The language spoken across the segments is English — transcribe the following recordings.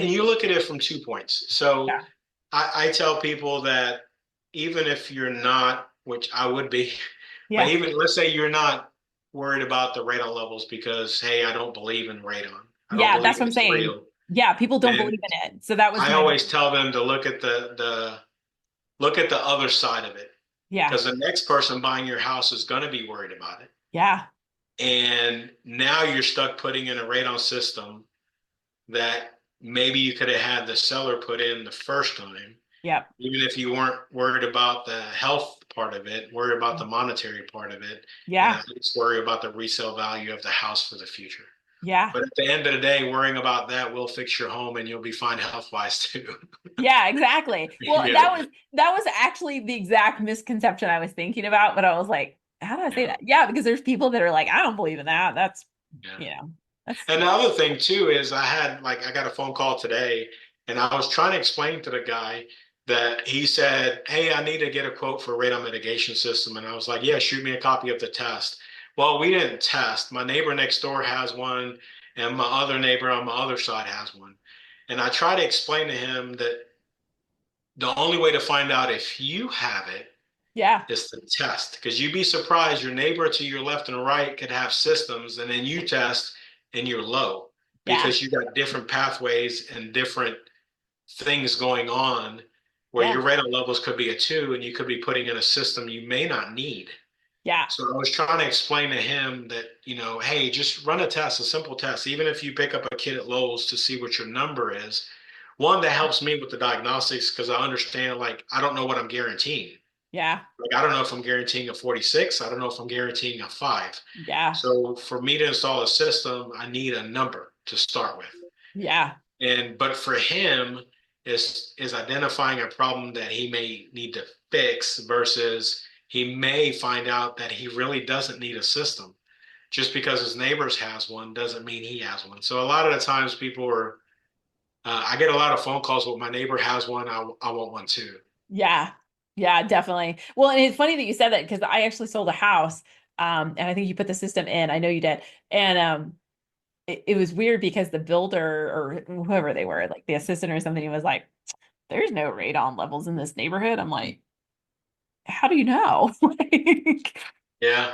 and you look at it from 2 points. So Yeah. I tell people that even if you're not, which I would be, but Yeah. even let's say you're not worried about the radon levels because, hey, I don't believe in radon. I don't Yeah, believe that's what I'm it's saying. real. Yeah, people don't Then believe in it. So that was I my always tell them to look at the other side of it yeah. because the next person buying your house is going to be worried about it. Yeah. And now you're stuck putting in a radon system that maybe you could have had the seller put in the first time, Yep. even if you weren't worried about the health part of it, worried about the monetary part of it, and Yeah. at least worry about the resale value of the house for the future. Yeah. But at the end of the day, worrying about that will fix your home and you'll be fine health wise too. Yeah, exactly. Well, Yeah. that was actually the exact misconception I was thinking about, but I was like, how do I say Yeah. that? Yeah, because there's people that are like, I don't believe in that. That's, Yeah. you know, that's And the other thing too is I got a phone call today and I was trying to explain to the guy that he said, "Hey, I need to get a quote for radon mitigation system." And I was like, "Yeah, shoot me a copy of the test." Well, we didn't test. My neighbor next door has one and my other neighbor on my other side has one. And I try to explain to him that the only way to find out if you have it yeah. is to test because you'd be surprised your neighbor to your left and right could have systems and then you test and you're low Yeah. because you got different pathways and different things going on where Yeah. your radon levels could be a 2 and you could be putting in a system you may not need. Yeah. So I was trying to explain to him that, hey, just run a test, a simple test, even if you pick up a kit at Lowe's to see what your number is. One, that helps me with the diagnostics because I understand, like, I don't know what I'm guaranteeing. Yeah. Like, I don't know if I'm guaranteeing a 46. I don't know if I'm guaranteeing a 5. Yeah. So for me to install a system, I need a number to start with. Yeah. But for him is identifying a problem that he may need to fix versus he may find out that he really doesn't need a system. Just because his neighbors has one doesn't mean he has one. So a lot of the times people are I get a lot of phone calls. Well, my neighbor has one. I want one too. Yeah. Yeah, definitely. Well, and it's funny that you said that because I actually sold a house. And I think you put the system in. I know you did. And it was weird because the builder or whoever they were, like the assistant or something, he was like, there's no radon levels in this neighborhood. I'm like, how do you know? Yeah.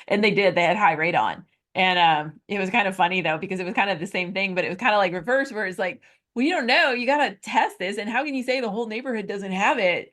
And they did, they had high radon. And it was kind of funny though, because it was kind of the same thing, but it was kind of like reverse, where it's like, well, you don't know, you gotta test this. And how can you say the whole neighborhood doesn't have it?